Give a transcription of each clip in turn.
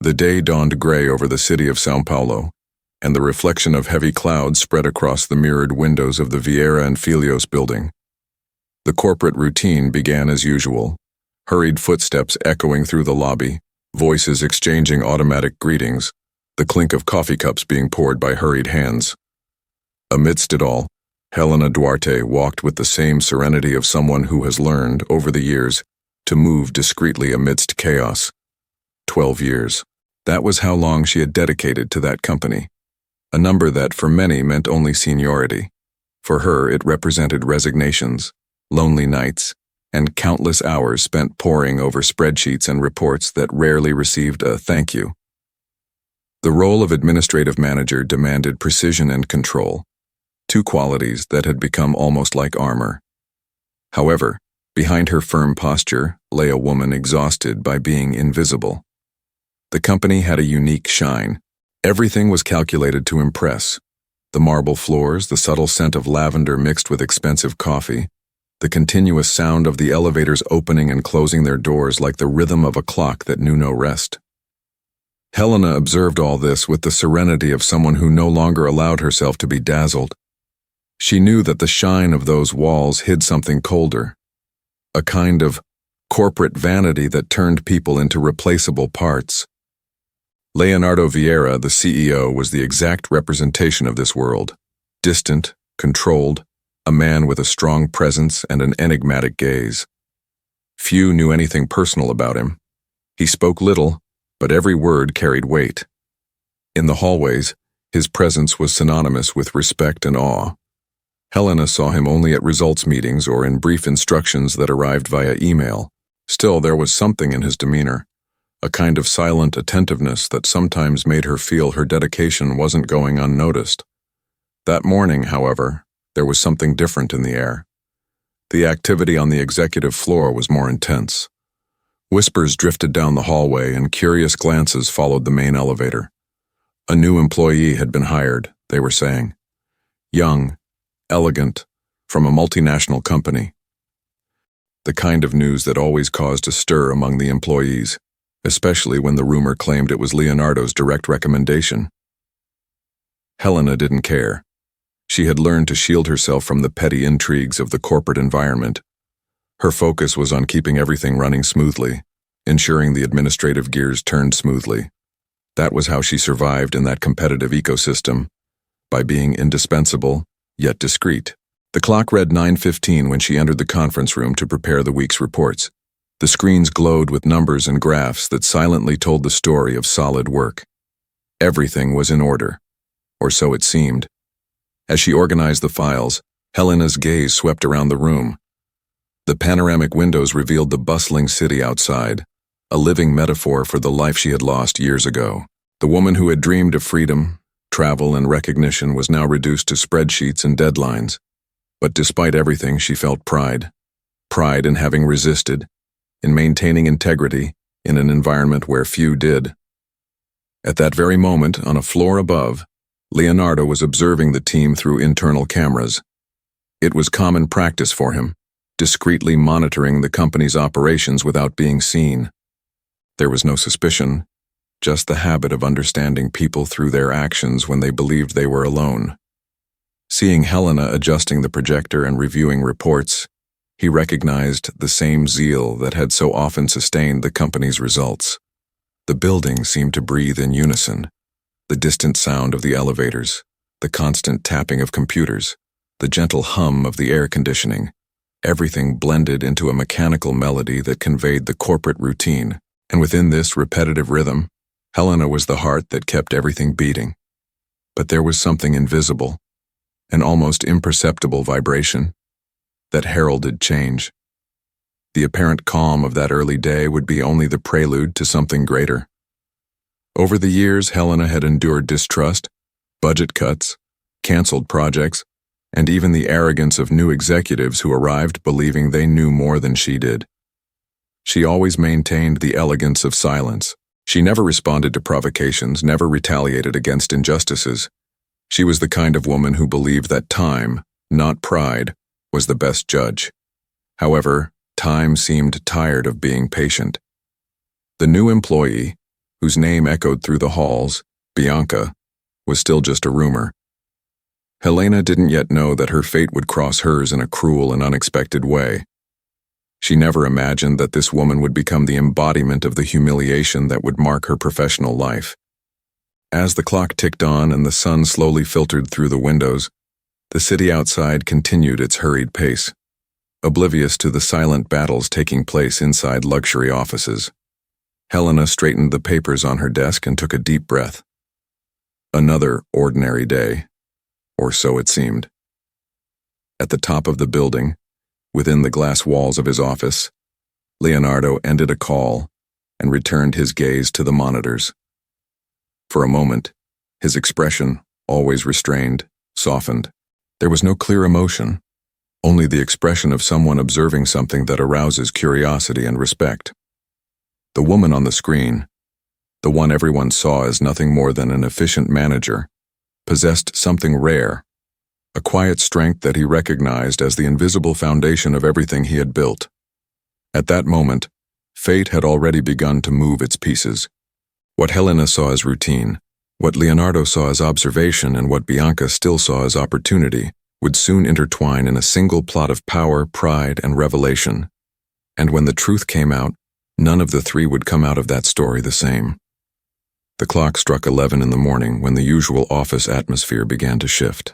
The day dawned gray over the city of São Paulo, and the reflection of heavy clouds spread across the mirrored windows of the Vieira and Filhos building. The corporate routine began as usual, hurried footsteps echoing through the lobby, voices exchanging automatic greetings, the clink of coffee cups being poured by hurried hands. Amidst it all, Helena Duarte walked with the same serenity of someone who has learned, over the years, to move discreetly amidst chaos. 12 years. That was how long she had dedicated to that company. A number that for many meant only seniority. For her, it represented resignations, lonely nights, and countless hours spent poring over spreadsheets and reports that rarely received a thank you. The role of administrative manager demanded precision and control, two qualities that had become almost like armor. However, behind her firm posture lay a woman exhausted by being invisible. The company had a unique shine. Everything was calculated to impress. The marble floors, the subtle scent of lavender mixed with expensive coffee, the continuous sound of the elevators opening and closing their doors like the rhythm of a clock that knew no rest. Helena observed all this with the serenity of someone who no longer allowed herself to be dazzled. She knew that the shine of those walls hid something colder, a kind of corporate vanity that turned people into replaceable parts. Leonardo Vieira, the CEO, was the exact representation of this world. Distant, controlled, a man with a strong presence and an enigmatic gaze. Few knew anything personal about him. He spoke little, but every word carried weight. In the hallways, his presence was synonymous with respect and awe. Helena saw him only at results meetings or in brief instructions that arrived via email. Still, there was something in his demeanor, a kind of silent attentiveness that sometimes made her feel her dedication wasn't going unnoticed. That morning, however, there was something different in the air. The activity on the executive floor was more intense. Whispers drifted down the hallway and curious glances followed the main elevator. A new employee had been hired, they were saying. Young, elegant, from a multinational company. The kind of news that always caused a stir among the employees, especially when the rumor claimed it was Leonardo's direct recommendation. Helena didn't care. She had learned to shield herself from the petty intrigues of the corporate environment. Her focus was on keeping everything running smoothly, ensuring the administrative gears turned smoothly. That was how she survived in that competitive ecosystem, by being indispensable, yet discreet. The clock read 9:15 when she entered the conference room to prepare the week's reports. The screens glowed with numbers and graphs that silently told the story of solid work. Everything was in order, or so it seemed. As she organized the files, Helena's gaze swept around the room. The panoramic windows revealed the bustling city outside, a living metaphor for the life she had lost years ago. The woman who had dreamed of freedom, travel, and recognition was now reduced to spreadsheets and deadlines. But despite everything, she felt pride. Pride in having resisted, in maintaining integrity in an environment where few did. At that very moment, on a floor above, Leonardo was observing the team through internal cameras. It was common practice for him, discreetly monitoring the company's operations without being seen. There was no suspicion, just the habit of understanding people through their actions when they believed they were alone. Seeing Helena adjusting the projector and reviewing reports, he recognized the same zeal that had so often sustained the company's results. The building seemed to breathe in unison. The distant sound of the elevators, the constant tapping of computers, the gentle hum of the air conditioning, everything blended into a mechanical melody that conveyed the corporate routine. And within this repetitive rhythm, Helena was the heart that kept everything beating. But there was something invisible, an almost imperceptible vibration, that heralded change. The apparent calm of that early day would be only the prelude to something greater. Over the years, Helena had endured distrust, budget cuts, canceled projects, and even the arrogance of new executives who arrived believing they knew more than she did. She always maintained the elegance of silence. She never responded to provocations, never retaliated against injustices. She was the kind of woman who believed that time, not pride, was the best judge. However, time seemed tired of being patient. The new employee, whose name echoed through the halls, Bianca, was still just a rumor. Helena didn't yet know that her fate would cross hers in a cruel and unexpected way. She never imagined that this woman would become the embodiment of the humiliation that would mark her professional life. As the clock ticked on and the sun slowly filtered through the windows, the city outside continued its hurried pace, oblivious to the silent battles taking place inside luxury offices. Helena straightened the papers on her desk and took a deep breath. Another ordinary day, or so it seemed. At the top of the building, within the glass walls of his office, Leonardo ended a call and returned his gaze to the monitors. For a moment, his expression, always restrained, softened. There was no clear emotion, only the expression of someone observing something that arouses curiosity and respect. The woman on the screen, the one everyone saw as nothing more than an efficient manager, possessed something rare, a quiet strength that he recognized as the invisible foundation of everything he had built. At that moment, fate had already begun to move its pieces. What Helena saw as routine, what Leonardo saw as observation, and what Bianca still saw as opportunity, would soon intertwine in a single plot of power, pride, and revelation. And when the truth came out, none of the three would come out of that story the same. The clock struck 11 in the morning when the usual office atmosphere began to shift.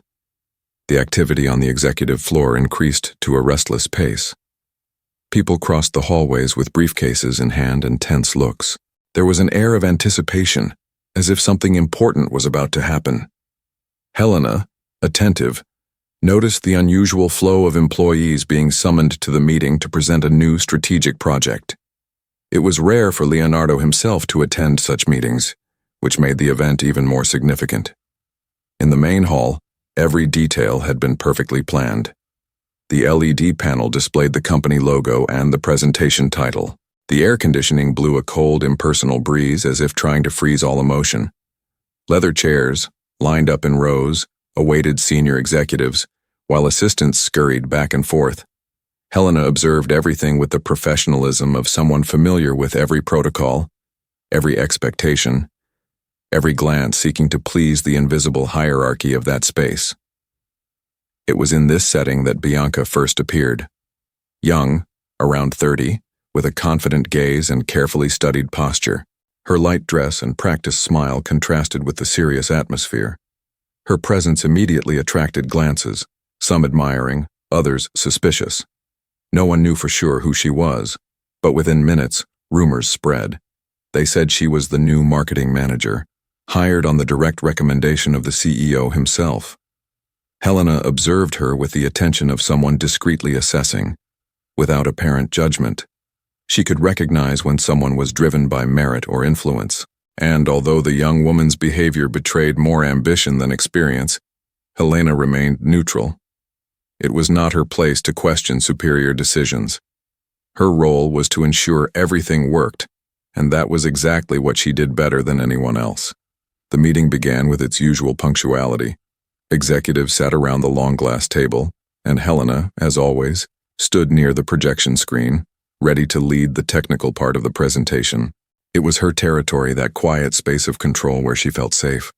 The activity on the executive floor increased to a restless pace. People crossed the hallways with briefcases in hand and tense looks. There was an air of anticipation, as if something important was about to happen. Helena, attentive, noticed the unusual flow of employees being summoned to the meeting to present a new strategic project. It was rare for Leonardo himself to attend such meetings, which made the event even more significant. In the main hall, every detail had been perfectly planned. The LED panel displayed the company logo and the presentation title. The air conditioning blew a cold, impersonal breeze as if trying to freeze all emotion. Leather chairs, lined up in rows, awaited senior executives, while assistants scurried back and forth. Helena observed everything with the professionalism of someone familiar with every protocol, every expectation, every glance seeking to please the invisible hierarchy of that space. It was in this setting that Bianca first appeared. Young, around 30, with a confident gaze and carefully studied posture. Her light dress and practiced smile contrasted with the serious atmosphere. Her presence immediately attracted glances, some admiring, others suspicious. No one knew for sure who she was, but within minutes, rumors spread. They said she was the new marketing manager, hired on the direct recommendation of the CEO himself. Helena observed her with the attention of someone discreetly assessing, without apparent judgment. She could recognize when someone was driven by merit or influence, and although the young woman's behavior betrayed more ambition than experience, Helena remained neutral. It was not her place to question superior decisions. Her role was to ensure everything worked, and that was exactly what she did better than anyone else. The meeting began with its usual punctuality. Executives sat around the long glass table, and Helena, as always, stood near the projection screen, ready to lead the technical part of the presentation. It was her territory, that quiet space of control where she felt safe.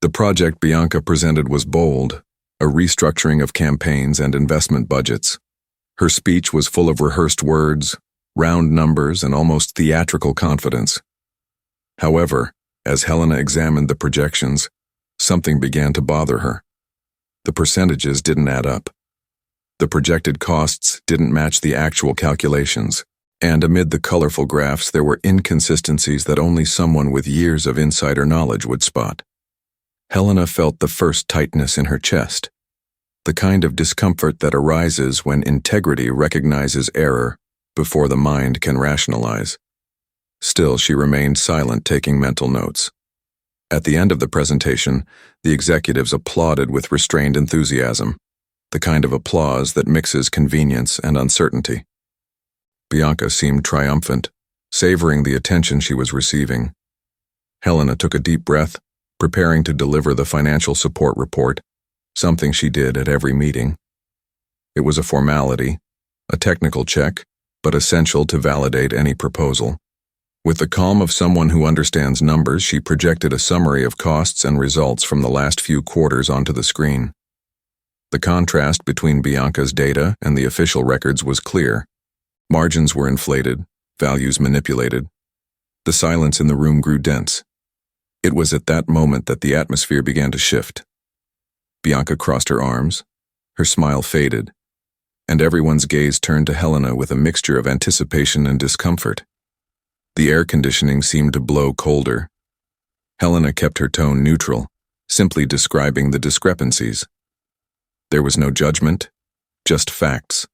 The project Bianca presented was bold, a restructuring of campaigns and investment budgets. Her speech was full of rehearsed words, round numbers, and almost theatrical confidence. However, as Helena examined the projections, something began to bother her. The percentages didn't add up. The projected costs didn't match the actual calculations, and amid the colorful graphs there were inconsistencies that only someone with years of insider knowledge would spot. Helena felt the first tightness in her chest, the kind of discomfort that arises when integrity recognizes error before the mind can rationalize. Still, she remained silent, taking mental notes. At the end of the presentation, the executives applauded with restrained enthusiasm, the kind of applause that mixes convenience and uncertainty. Bianca seemed triumphant, savoring the attention she was receiving. Helena took a deep breath, preparing to deliver the financial support report, something she did at every meeting. It was a formality, a technical check, but essential to validate any proposal. With the calm of someone who understands numbers, she projected a summary of costs and results from the last few quarters onto the screen. The contrast between Bianca's data and the official records was clear. Margins were inflated, values manipulated. The silence in the room grew dense. It was at that moment that the atmosphere began to shift. Bianca crossed her arms, her smile faded, and everyone's gaze turned to Helena with a mixture of anticipation and discomfort. The air conditioning seemed to blow colder. Helena kept her tone neutral, simply describing the discrepancies. There was no judgment, just facts.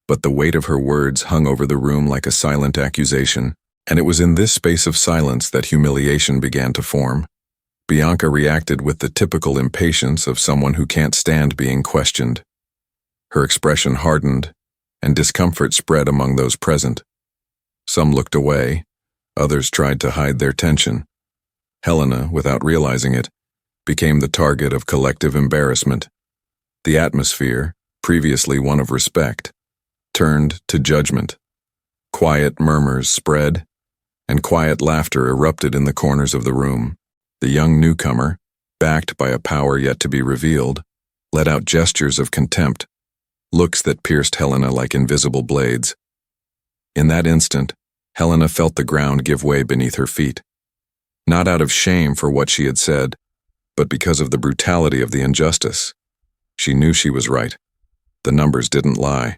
But the weight of her words hung over the room like a silent accusation, and it was in this space of silence that humiliation began to form. Bianca reacted with the typical impatience of someone who can't stand being questioned. Her expression hardened, and discomfort spread among those present. Some looked away, others tried to hide their tension. Helena, without realizing it, became the target of collective embarrassment. The atmosphere, previously one of respect, turned to judgment. Quiet murmurs spread, and quiet laughter erupted in the corners of the room. The young newcomer, backed by a power yet to be revealed, let out gestures of contempt, looks that pierced Helena like invisible blades. In that instant, Helena felt the ground give way beneath her feet. Not out of shame for what she had said, but because of the brutality of the injustice. She knew she was right. The numbers didn't lie.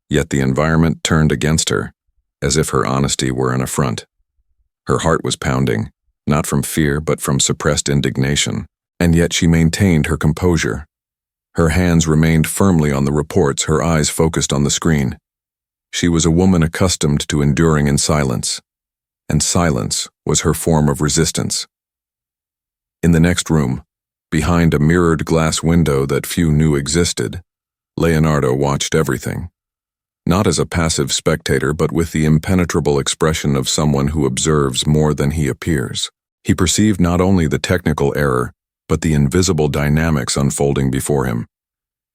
Yet the environment turned against her, as if her honesty were an affront. Her heart was pounding, not from fear but from suppressed indignation, and yet she maintained her composure. Her hands remained firmly on the reports, her eyes focused on the screen. She was a woman accustomed to enduring in silence, and silence was her form of resistance. In the next room, behind a mirrored glass window that few knew existed, Leonardo watched everything. Not as a passive spectator, but with the impenetrable expression of someone who observes more than he appears. He perceived not only the technical error, but the invisible dynamics unfolding before him.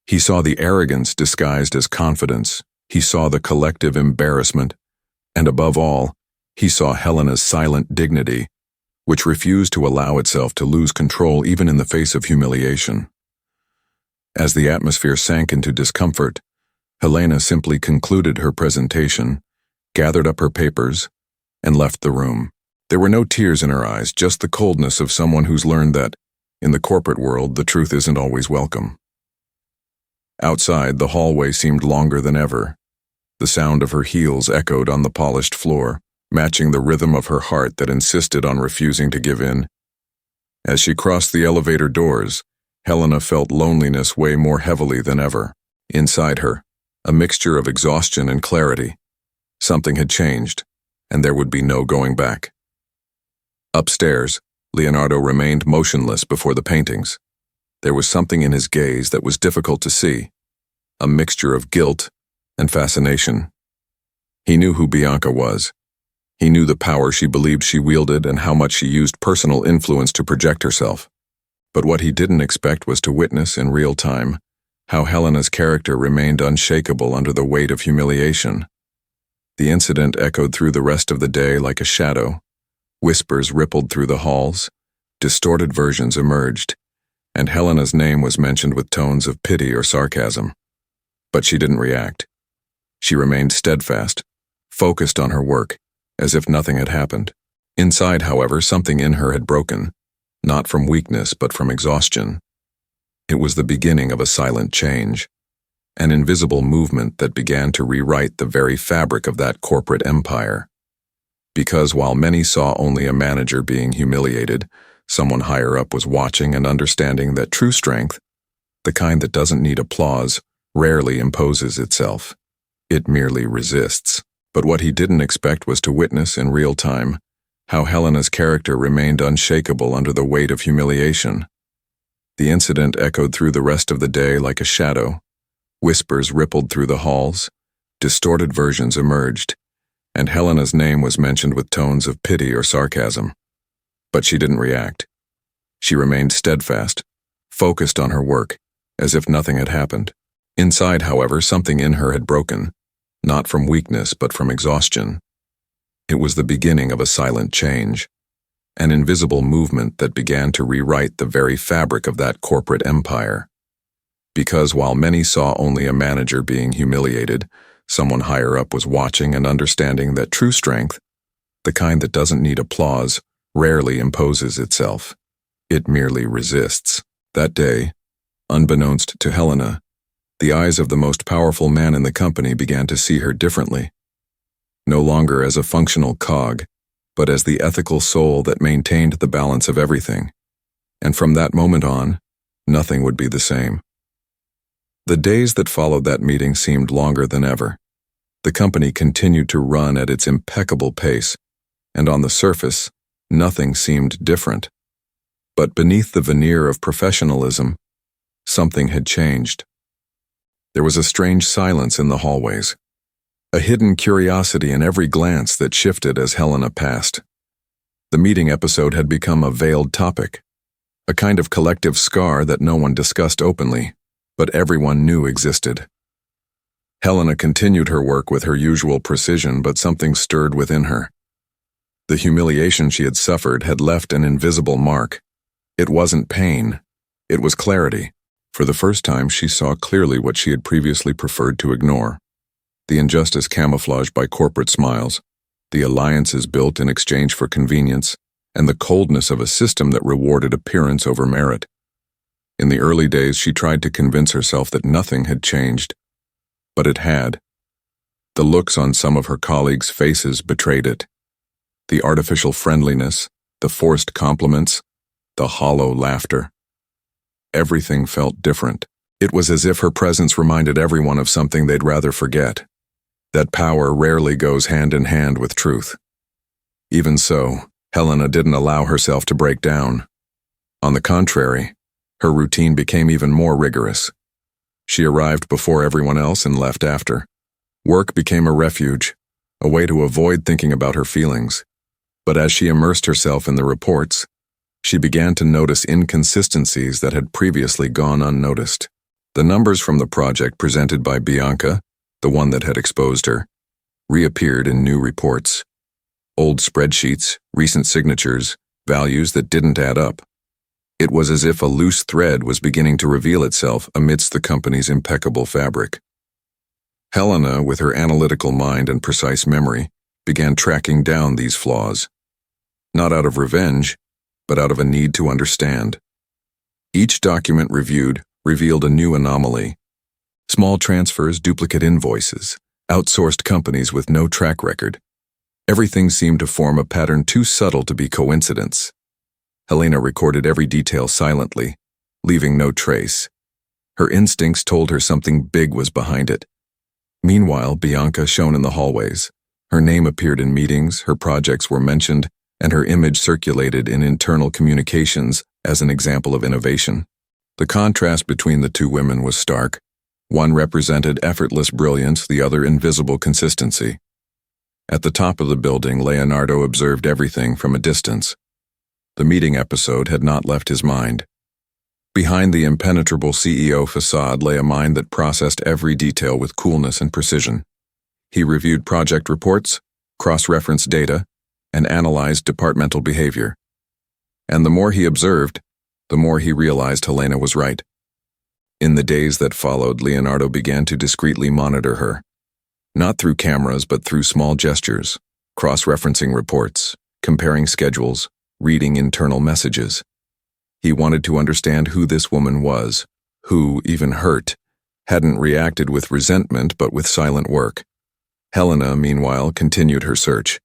He saw the arrogance disguised as confidence. He saw the collective embarrassment, and above all, he saw Helena's silent dignity, which refused to allow itself to lose control even in the face of humiliation. As the atmosphere sank into discomfort, Helena simply concluded her presentation, gathered up her papers, and left the room. There were no tears in her eyes, just the coldness of someone who's learned that, in the corporate world, the truth isn't always welcome. Outside, the hallway seemed longer than ever. The sound of her heels echoed on the polished floor, matching the rhythm of her heart that insisted on refusing to give in. As she crossed the elevator doors, Helena felt loneliness weigh more heavily than ever. Inside her, a mixture of exhaustion and clarity. Something had changed, and there would be no going back. Upstairs, Leonardo remained motionless before the paintings. There was something in his gaze that was difficult to see, a mixture of guilt and fascination. He knew who Bianca was. He knew the power she believed she wielded and how much she used personal influence to project herself. But what he didn't expect was to witness in real time how Helena's character remained unshakable under the weight of humiliation. The incident echoed through the rest of the day like a shadow. Whispers rippled through the halls, distorted versions emerged, and Helena's name was mentioned with tones of pity or sarcasm. But she didn't react. She remained steadfast, focused on her work, as if nothing had happened. Inside, however, something in her had broken, not from weakness but from exhaustion. It was the beginning of a silent change, an invisible movement that began to rewrite the very fabric of that corporate empire. Because while many saw only a manager being humiliated, someone higher up was watching and understanding that true strength, the kind that doesn't need applause, rarely imposes itself. It merely resists. But what he didn't expect was to witness in real time how Helena's character remained unshakable under the weight of humiliation. The incident echoed through the rest of the day like a shadow. Whispers rippled through the halls, distorted versions emerged, and Helena's name was mentioned with tones of pity or sarcasm. But she didn't react. She remained steadfast, focused on her work, as if nothing had happened. Inside, however, something in her had broken, not from weakness but from exhaustion. It was the beginning of a silent change, an invisible movement that began to rewrite the very fabric of that corporate empire. Because while many saw only a manager being humiliated, someone higher up was watching and understanding that true strength, the kind that doesn't need applause, rarely imposes itself. It merely resists. That day, unbeknownst to Helena, the eyes of the most powerful man in the company began to see her differently. No longer as a functional cog, but as the ethical soul that maintained the balance of everything. And from that moment on, nothing would be the same. The days that followed that meeting seemed longer than ever. The company continued to run at its impeccable pace, and on the surface, nothing seemed different. But beneath the veneer of professionalism, something had changed. There was a strange silence in the hallways, a hidden curiosity in every glance that shifted as Helena passed. The meeting episode had become a veiled topic, a kind of collective scar that no one discussed openly, but everyone knew existed. Helena continued her work with her usual precision, but something stirred within her. The humiliation she had suffered had left an invisible mark. It wasn't pain, it was clarity. For the first time, she saw clearly what she had previously preferred to ignore. The injustice camouflaged by corporate smiles, the alliances built in exchange for convenience, and the coldness of a system that rewarded appearance over merit. In the early days, she tried to convince herself that nothing had changed, but it had. The looks on some of her colleagues' faces betrayed it. The artificial friendliness, the forced compliments, the hollow laughter. Everything felt different. It was as if her presence reminded everyone of something they'd rather forget, that power rarely goes hand in hand with truth. Even so, Helena didn't allow herself to break down. On the contrary, her routine became even more rigorous. She arrived before everyone else and left after. Work became a refuge, a way to avoid thinking about her feelings. But as she immersed herself in the reports, she began to notice inconsistencies that had previously gone unnoticed. The numbers from the project presented by Bianca, the one that had exposed her, reappeared in new reports. Old spreadsheets, recent signatures, values that didn't add up. It was as if a loose thread was beginning to reveal itself amidst the company's impeccable fabric. Helena, with her analytical mind and precise memory, began tracking down these flaws. Not out of revenge, but out of a need to understand. Each document reviewed revealed a new anomaly. Small transfers, duplicate invoices, outsourced companies with no track record. Everything seemed to form a pattern too subtle to be coincidence. Helena recorded every detail silently, leaving no trace. Her instincts told her something big was behind it. Meanwhile, Bianca shone in the hallways. Her name appeared in meetings, her projects were mentioned, and her image circulated in internal communications as an example of innovation. The contrast between the two women was stark. One represented effortless brilliance, the other invisible consistency. At the top of the building, Leonardo observed everything from a distance. The meeting episode had not left his mind. Behind the impenetrable CEO facade lay a mind that processed every detail with coolness and precision. He reviewed project reports, cross-referenced data, and analyzed departmental behavior. And the more he observed, the more he realized Helena was right. In the days that followed, Leonardo began to discreetly monitor her. Not through cameras, but through small gestures, cross-referencing reports, comparing schedules, reading internal messages. He wanted to understand who this woman was, who, even hurt, hadn't reacted with resentment but with silent work. Helena, meanwhile, continued her search.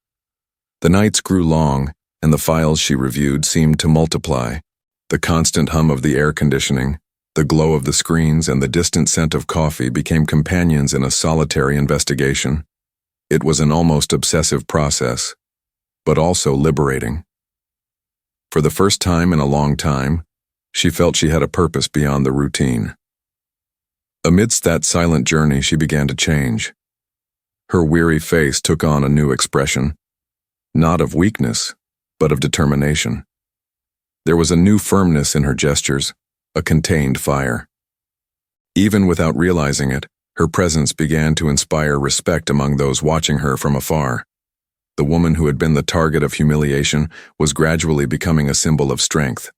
The nights grew long, and the files she reviewed seemed to multiply. The constant hum of the air conditioning, the glow of the screens, and the distant scent of coffee became companions in a solitary investigation. It was an almost obsessive process, but also liberating. For the first time in a long time, she felt she had a purpose beyond the routine. Amidst that silent journey, she began to change. Her weary face took on a new expression, not of weakness, but of determination. There was a new firmness in her gestures, a contained fire. Even without realizing it, her presence began to inspire respect among those watching her from afar. The woman who had been the target of humiliation was gradually becoming a symbol of strength.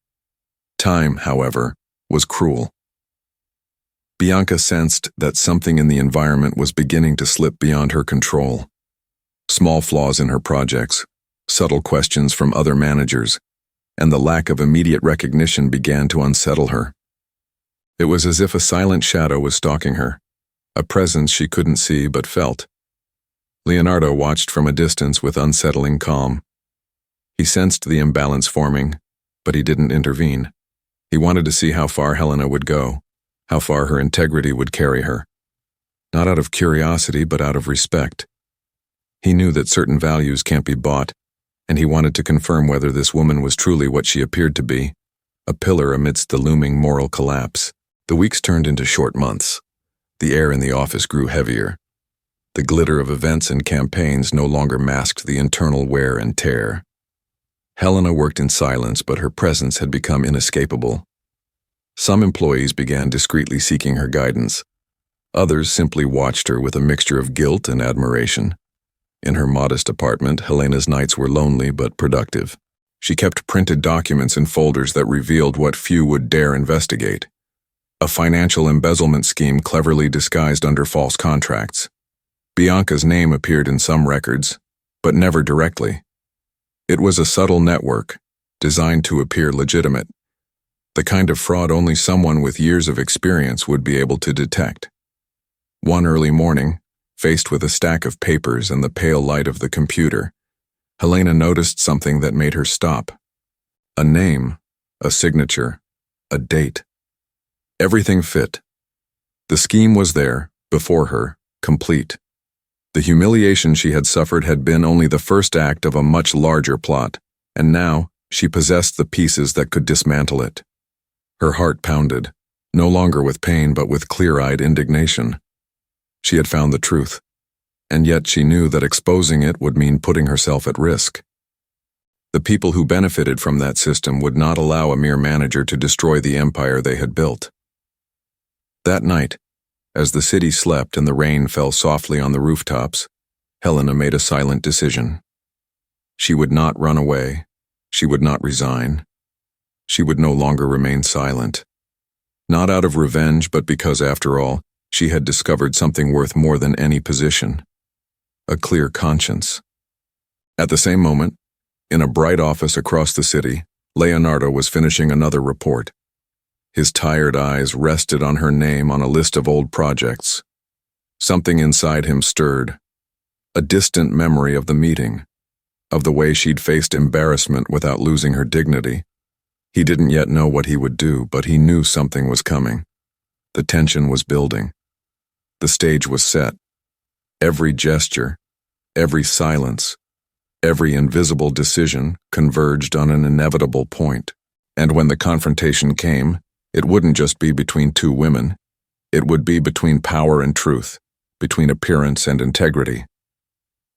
Time, however, was cruel. Bianca sensed that something in the environment was beginning to slip beyond her control. Small flaws in her projects, subtle questions from other managers, and the lack of immediate recognition began to unsettle her. It was as if a silent shadow was stalking her, a presence she couldn't see but felt. Leonardo watched from a distance with unsettling calm. He sensed the imbalance forming, but he didn't intervene. He wanted to see how far Helena would go, how far her integrity would carry her. Not out of curiosity, but out of respect. He knew that certain values can't be bought, and he wanted to confirm whether this woman was truly what she appeared to be, a pillar amidst the looming moral collapse. The weeks turned into short months. The air in the office grew heavier. The glitter of events and campaigns no longer masked the internal wear and tear. Helena worked in silence, but her presence had become inescapable. Some employees began discreetly seeking her guidance. Others simply watched her with a mixture of guilt and admiration. In her modest apartment, Helena's nights were lonely but productive. She kept printed documents in folders that revealed what few would dare investigate. A financial embezzlement scheme cleverly disguised under false contracts. Bianca's name appeared in some records, but never directly. It was a subtle network, designed to appear legitimate. The kind of fraud only someone with years of experience would be able to detect. One early morning, faced with a stack of papers and the pale light of the computer, Helena noticed something that made her stop. A name, a signature, a date. Everything fit. The scheme was there, before her, complete. The humiliation she had suffered had been only the first act of a much larger plot, and now she possessed the pieces that could dismantle it. Her heart pounded, no longer with pain but with clear-eyed indignation. She had found the truth, and yet she knew that exposing it would mean putting herself at risk. The people who benefited from that system would not allow a mere manager to destroy the empire they had built. That night, as the city slept and the rain fell softly on the rooftops, Helena made a silent decision. She would not run away. She would not resign. She would no longer remain silent. Not out of revenge, but because, after all, she had discovered something worth more than any position. A clear conscience. At the same moment, in a bright office across the city, Leonardo was finishing another report. His tired eyes rested on her name on a list of old projects. Something inside him stirred. A distant memory of the meeting, of the way she'd faced embarrassment without losing her dignity. He didn't yet know what he would do, but he knew something was coming. The tension was building. The stage was set. Every gesture, every silence, every invisible decision converged on an inevitable point. And when the confrontation came, it wouldn't just be between two women. It would be between power and truth, between appearance and integrity.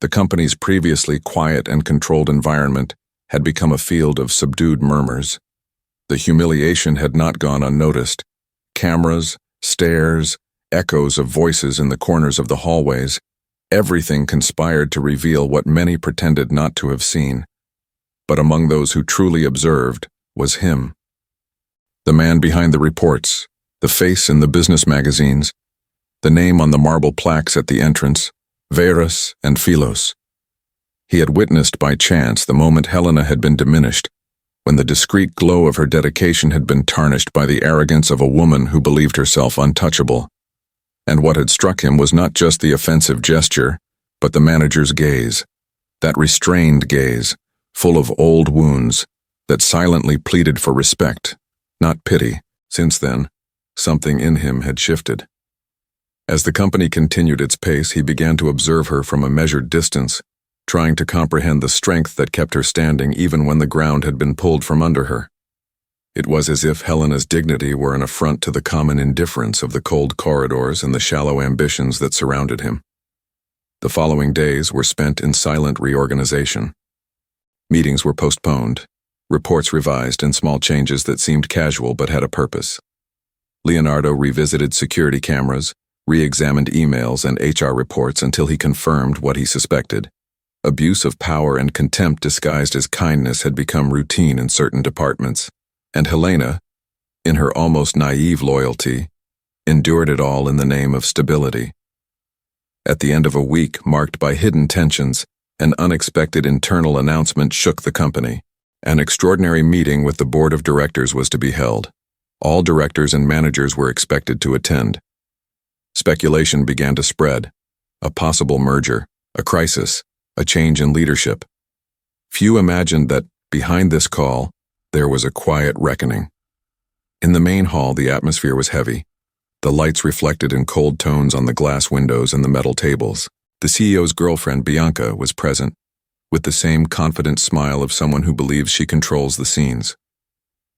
The company's previously quiet and controlled environment had become a field of subdued murmurs. The humiliation had not gone unnoticed. Cameras, stares, echoes of voices in the corners of the hallways, everything conspired to reveal what many pretended not to have seen. But among those who truly observed was him. The man behind the reports, the face in the business magazines, the name on the marble plaques at the entrance, Verus and Philos. He had witnessed by chance the moment Helena had been diminished, when the discreet glow of her dedication had been tarnished by the arrogance of a woman who believed herself untouchable. And what had struck him was not just the offensive gesture, but the manager's gaze, that restrained gaze, full of old wounds, that silently pleaded for respect, not pity. Since then, something in him had shifted. As the company continued its pace, he began to observe her from a measured distance, trying to comprehend the strength that kept her standing even when the ground had been pulled from under her. It was as if Helena's dignity were an affront to the common indifference of the cold corridors and the shallow ambitions that surrounded him. The following days were spent in silent reorganization. Meetings were postponed, reports revised, and small changes that seemed casual but had a purpose. Leonardo revisited security cameras, re-examined emails and HR reports until he confirmed what he suspected. Abuse of power and contempt disguised as kindness had become routine in certain departments, and Helena, in her almost naive loyalty, endured it all in the name of stability. At the end of a week marked by hidden tensions, an unexpected internal announcement shook the company. An extraordinary meeting with the board of directors was to be held. All directors and managers were expected to attend. Speculation began to spread. A possible merger, a crisis, a change in leadership. Few imagined that, behind this call, there was a quiet reckoning. In the main hall, the atmosphere was heavy. The lights reflected in cold tones on the glass windows and the metal tables. The CEO's girlfriend, Bianca, was present, with the same confident smile of someone who believes she controls the scenes.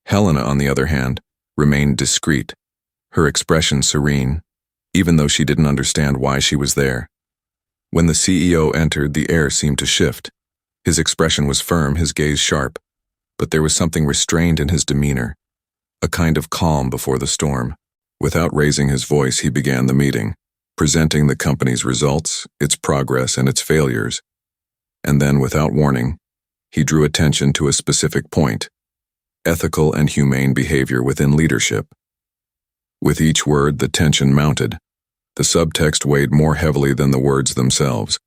Helena, on the other hand, remained discreet, her expression serene, even though she didn't understand why she was there. When the CEO entered, the air seemed to shift. His expression was firm, his gaze sharp, but there was something restrained in his demeanor, a kind of calm before the storm. Without raising his voice, he began the meeting, presenting the company's results, its progress, and its failures. And then, without warning, he drew attention to a specific point: ethical and humane behavior within leadership. With each word, the tension mounted. The subtext weighed more heavily than the words themselves.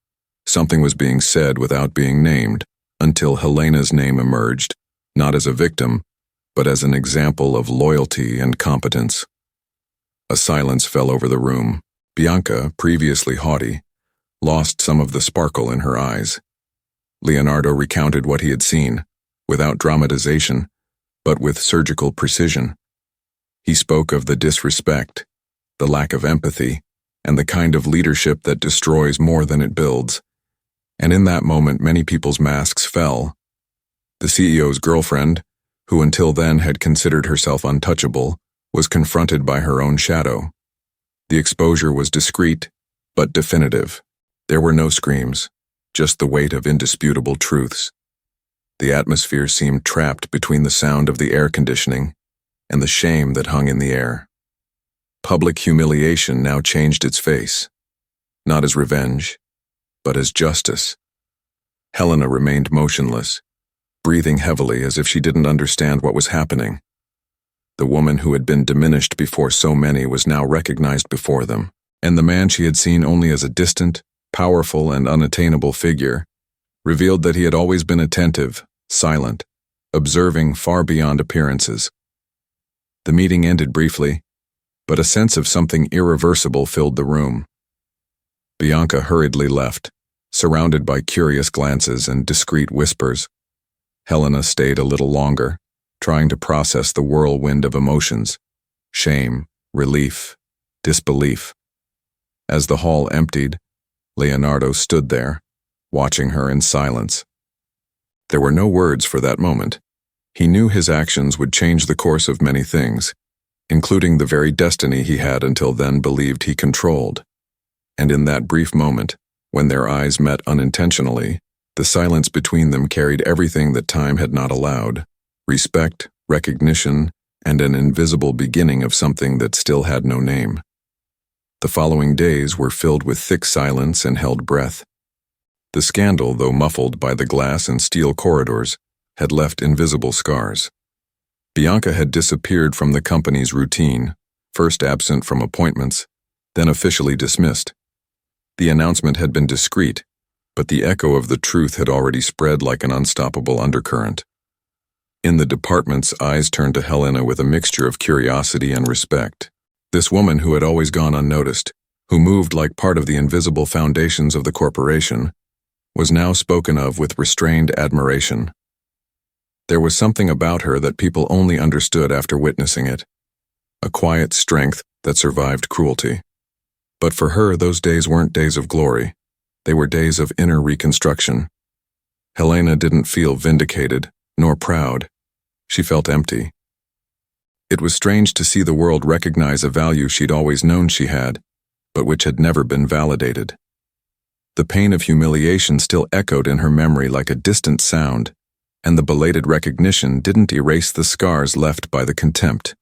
Something was being said without being named, until Helena's name emerged, not as a victim, but as an example of loyalty and competence. A silence fell over the room. Bianca, previously haughty, lost some of the sparkle in her eyes. Leonardo recounted what he had seen, without dramatization, but with surgical precision. He spoke of the disrespect, the lack of empathy, and the kind of leadership that destroys more than it builds. And in that moment, many people's masks fell. The CEO's girlfriend, who until then had considered herself untouchable, was confronted by her own shadow. The exposure was discreet, but definitive. There were no screams, just the weight of indisputable truths. The atmosphere seemed trapped between the sound of the air conditioning and the shame that hung in the air. Public humiliation now changed its face, not as revenge, but as justice. Helena remained motionless, breathing heavily as if she didn't understand what was happening. The woman who had been diminished before so many was now recognized before them, and the man she had seen only as a distant, powerful, and unattainable figure revealed that he had always been attentive, silent, observing far beyond appearances. The meeting ended briefly, but a sense of something irreversible filled the room. Bianca hurriedly left, surrounded by curious glances and discreet whispers. Helena stayed a little longer, trying to process the whirlwind of emotions: shame, relief, disbelief. As the hall emptied, Leonardo stood there, watching her in silence. There were no words for that moment. He knew his actions would change the course of many things, including the very destiny he had until then believed he controlled. And in that brief moment, when their eyes met unintentionally, the silence between them carried everything that time had not allowed: respect, recognition, and an invisible beginning of something that still had no name. The following days were filled with thick silence and held breath. The scandal, though muffled by the glass and steel corridors, had left invisible scars. Bianca had disappeared from the company's routine, first absent from appointments, then officially dismissed. The announcement had been discreet, but the echo of the truth had already spread like an unstoppable undercurrent. In the departments, eyes turned to Helena with a mixture of curiosity and respect. This woman who had always gone unnoticed, who moved like part of the invisible foundations of the corporation, was now spoken of with restrained admiration. There was something about her that people only understood after witnessing it, a quiet strength that survived cruelty. But for her, those days weren't days of glory. They were days of inner reconstruction. Helena didn't feel vindicated, nor proud. She felt empty. It was strange to see the world recognize a value she'd always known she had, but which had never been validated. The pain of humiliation still echoed in her memory like a distant sound, and the belated recognition didn't erase the scars left by the contempt.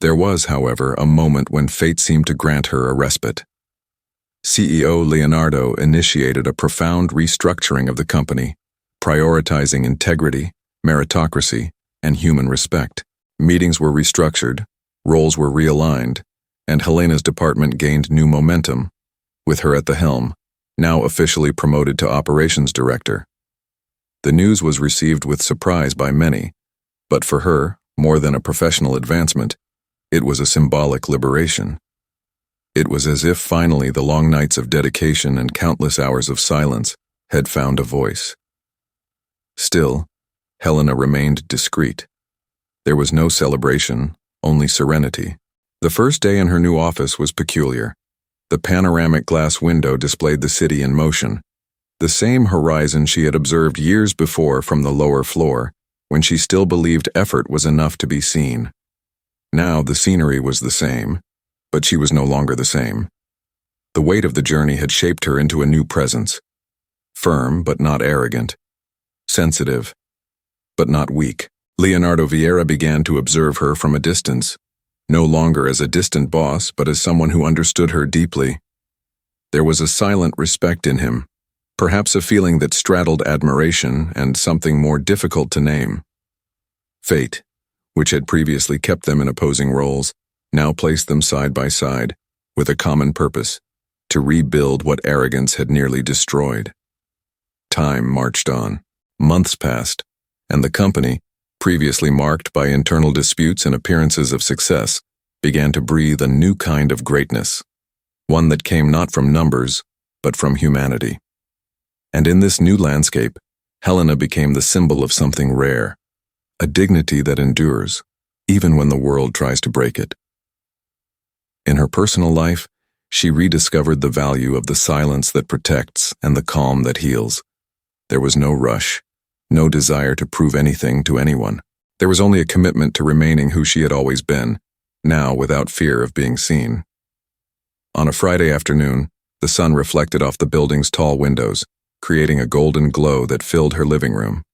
There was, however, a moment when fate seemed to grant her a respite. CEO Leonardo initiated a profound restructuring of the company, prioritizing integrity, meritocracy, and human respect. Meetings were restructured, roles were realigned, and Helena's department gained new momentum, with her at the helm, now officially promoted to operations director. The news was received with surprise by many, but for her, more than a professional advancement, it was a symbolic liberation. It was as if finally the long nights of dedication and countless hours of silence had found a voice. Still, Helena remained discreet. There was no celebration, only serenity. The first day in her new office was peculiar. The panoramic glass window displayed the city in motion, the same horizon she had observed years before from the lower floor, when she still believed effort was enough to be seen. Now the scenery was the same, but she was no longer the same. The weight of the journey had shaped her into a new presence, firm but not arrogant, sensitive but not weak. Leonardo Vieira began to observe her from a distance, no longer as a distant boss, but as someone who understood her deeply. There was a silent respect in him, perhaps a feeling that straddled admiration and something more difficult to name. Fate, which had previously kept them in opposing roles, now placed them side by side, with a common purpose, to rebuild what arrogance had nearly destroyed. Time marched on. Months passed, and the company, previously marked by internal disputes and appearances of success, began to breathe a new kind of greatness, one that came not from numbers, but from humanity. And in this new landscape, Helena became the symbol of something rare, a dignity that endures, even when the world tries to break it. In her personal life, she rediscovered the value of the silence that protects and the calm that heals. There was no rush, no desire to prove anything to anyone. There was only a commitment to remaining who she had always been, now without fear of being seen. On a Friday afternoon, the sun reflected off the building's tall windows, creating a golden glow that filled her living room.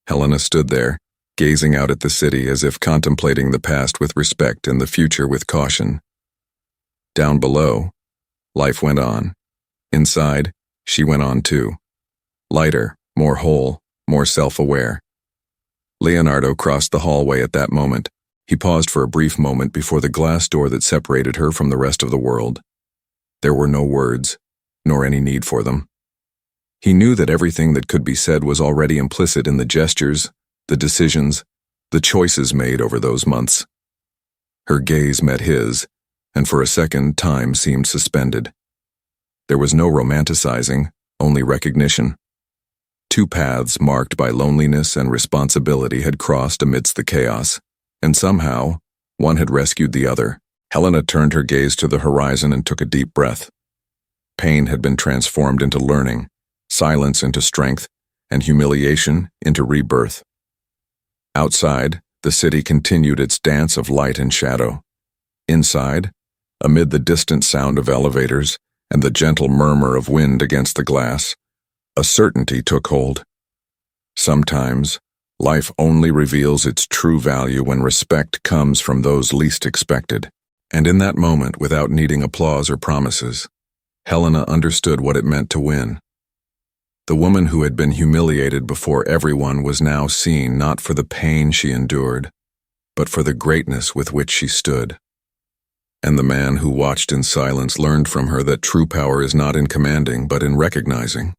Helena stood there, gazing out at the city as if contemplating the past with respect and the future with caution. Down below, life went on. Inside, she went on too. Lighter, more whole, more self-aware. Leonardo crossed the hallway at that moment. He paused for a brief moment before the glass door that separated her from the rest of the world. There were no words, nor any need for them. He knew that everything that could be said was already implicit in the gestures, the decisions, the choices made over those months. Her gaze met his, and for a second time seemed suspended. There was no romanticizing, only recognition. Two paths marked by loneliness and responsibility had crossed amidst the chaos, and somehow, one had rescued the other. Helena turned her gaze to the horizon and took a deep breath. Pain had been transformed into learning, silence into strength, and humiliation into rebirth. Outside, the city continued its dance of light and shadow. Inside, amid the distant sound of elevators and the gentle murmur of wind against the glass, a certainty took hold. Sometimes, life only reveals its true value when respect comes from those least expected. And in that moment, without needing applause or promises, Helena understood what it meant to win. The woman who had been humiliated before everyone was now seen not for the pain she endured, but for the greatness with which she stood. And the man who watched in silence learned from her that true power is not in commanding, but in recognizing.